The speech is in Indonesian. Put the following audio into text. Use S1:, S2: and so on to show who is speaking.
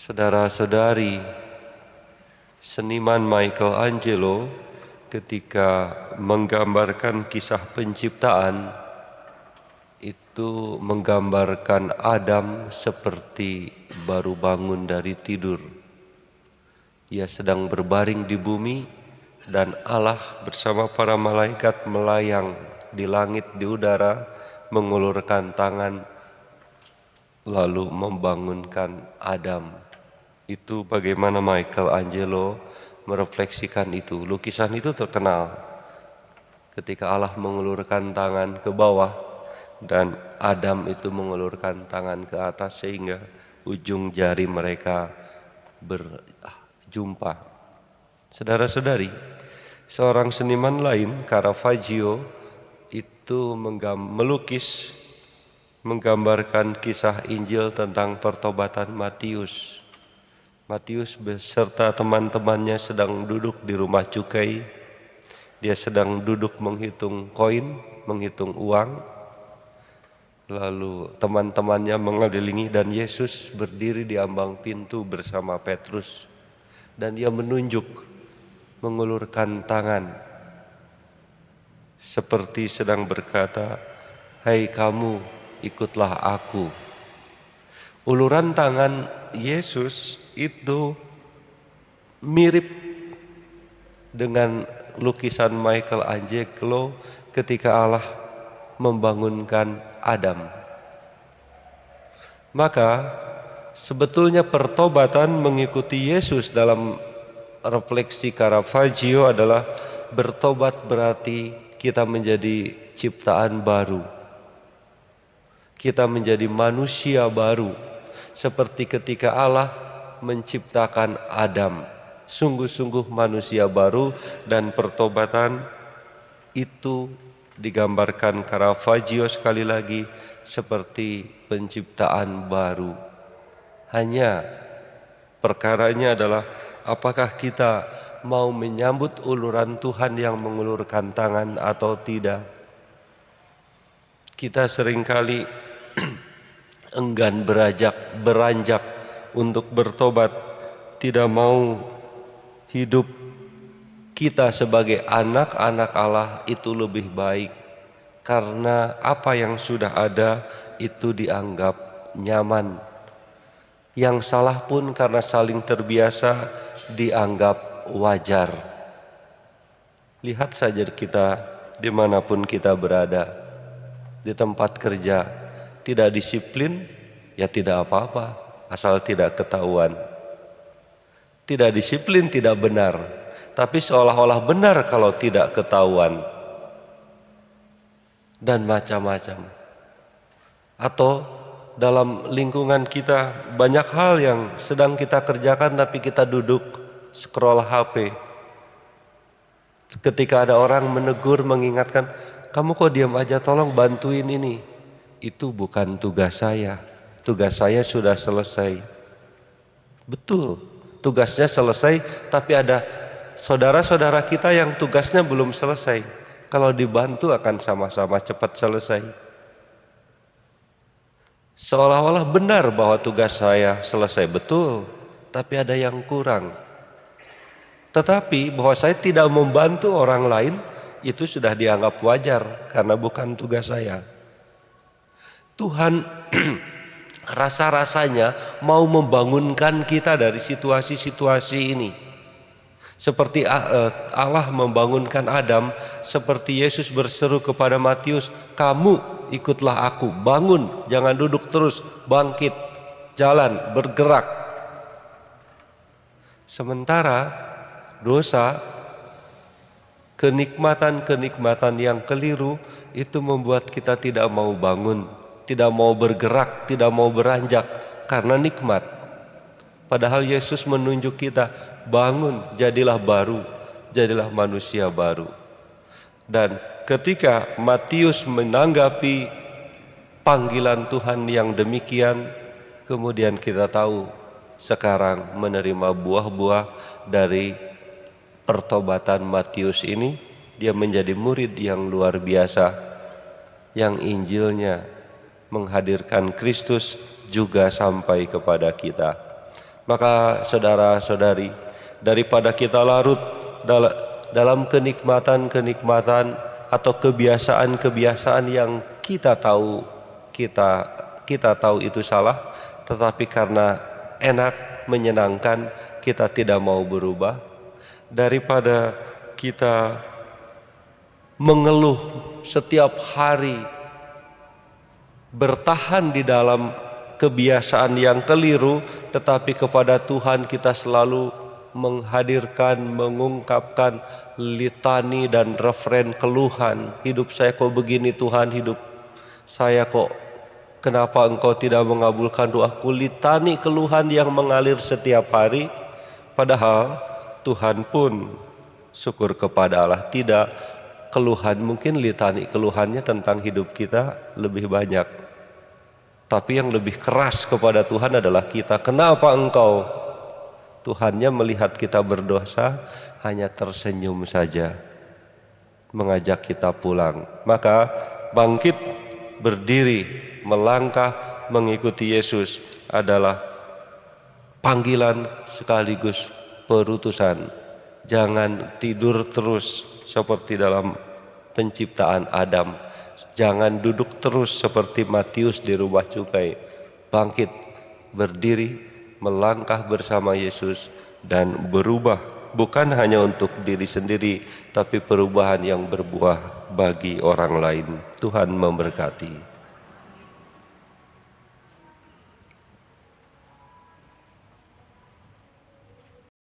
S1: Saudara-saudari, seniman Michelangelo ketika menggambarkan kisah penciptaan itu menggambarkan Adam seperti baru bangun dari tidur. Ia sedang berbaring di bumi dan Allah bersama para malaikat melayang di langit, di udara, mengulurkan tangan lalu membangunkan Adam. Itu bagaimana Michelangelo merefleksikan itu. Lukisan itu terkenal ketika Allah mengulurkan tangan ke bawah dan Adam itu mengulurkan tangan ke atas sehingga ujung jari mereka berjumpa. Saudara-saudari, seorang seniman lain, Caravaggio, itu melukis menggambarkan kisah Injil tentang pertobatan Matius. Matius beserta teman-temannya sedang duduk di rumah cukai. Dia sedang duduk menghitung koin, menghitung uang. Lalu teman-temannya mengelilingi dan Yesus berdiri di ambang pintu bersama Petrus. Dan dia menunjuk, mengulurkan tangan. Seperti sedang berkata, "Hai kamu, ikutlah aku." Uluran tangan Yesus itu mirip dengan lukisan Michelangelo ketika Allah membangunkan Adam. Maka sebetulnya pertobatan mengikuti Yesus dalam refleksi Caravaggio adalah bertobat berarti kita menjadi ciptaan baru. Kita menjadi manusia baru. Seperti ketika Allah menciptakan Adam, sungguh-sungguh manusia baru, dan pertobatan itu digambarkan Caravaggio sekali lagi seperti penciptaan baru. Hanya perkaranya adalah apakah kita mau menyambut uluran Tuhan yang mengulurkan tangan atau tidak. Kita seringkali enggan beranjak untuk bertobat, tidak mau hidup kita sebagai anak-anak Allah itu lebih baik karena apa yang sudah ada itu dianggap nyaman. Yang salah pun karena saling terbiasa dianggap wajar. Lihat saja kita dimanapun kita berada, di tempat kerja, tidak disiplin, ya tidak apa-apa, asal tidak ketahuan. Tidak disiplin tidak benar, tapi seolah-olah benar kalau tidak ketahuan. Dan macam-macam. Atau dalam lingkungan kita banyak hal yang sedang kita kerjakan tapi kita duduk scroll HP. Ketika ada orang menegur, mengingatkan, "Kamu kok diam aja, tolong bantuin ini." Itu bukan tugas saya. Tugas saya sudah selesai. Betul, tugasnya selesai, tapi ada saudara-saudara kita yang tugasnya belum selesai. Kalau dibantu akan sama-sama cepat selesai. Seolah-olah benar bahwa tugas saya selesai, betul, tapi ada yang kurang. Tetapi bahwa saya tidak membantu orang lain, itu sudah dianggap wajar karena bukan tugas saya. Tuhan rasa-rasanya mau membangunkan kita dari situasi-situasi ini. Seperti Allah membangunkan Adam, seperti Yesus berseru kepada Matius, "Kamu ikutlah aku, bangun, jangan duduk terus, bangkit, jalan, bergerak." Sementara dosa, kenikmatan-kenikmatan yang keliru itu membuat kita tidak mau bangun, tidak mau bergerak, tidak mau beranjak karena nikmat. Padahal Yesus menunjuk kita, bangun, jadilah baru, jadilah manusia baru. Dan ketika Matius menanggapi panggilan Tuhan yang demikian, kemudian kita tahu sekarang menerima buah-buah dari pertobatan Matius ini. Dia menjadi murid yang luar biasa, yang Injilnya menghadirkan Kristus juga sampai kepada kita. Maka saudara-saudari, daripada kita larut dalam kenikmatan-kenikmatan atau kebiasaan-kebiasaan yang kita tahu itu salah, tetapi karena enak, menyenangkan, kita tidak mau berubah. Daripada kita mengeluh setiap hari, bertahan di dalam kebiasaan yang keliru, tetapi kepada Tuhan kita selalu menghadirkan, mengungkapkan litani dan referen keluhan. Hidup saya kok begini Tuhan, hidup saya kok, kenapa Engkau tidak mengabulkan doaku? Litani keluhan yang mengalir setiap hari. Padahal Tuhan pun, syukur kepada Allah, tidak keluhan, mungkin litani keluhannya tentang hidup kita lebih banyak. Tapi yang lebih keras kepada Tuhan adalah kita. Kenapa Engkau? Tuhannya melihat kita berdosa, hanya tersenyum saja, mengajak kita pulang. Maka bangkit, berdiri, melangkah, mengikuti Yesus adalah panggilan sekaligus perutusan. Jangan tidur terus seperti dalam penciptaan Adam. Jangan duduk terus seperti Matius di rumah cukai. Bangkit, berdiri, melangkah bersama Yesus dan berubah, bukan hanya untuk diri sendiri, tapi perubahan yang berbuah bagi orang lain. Tuhan memberkati.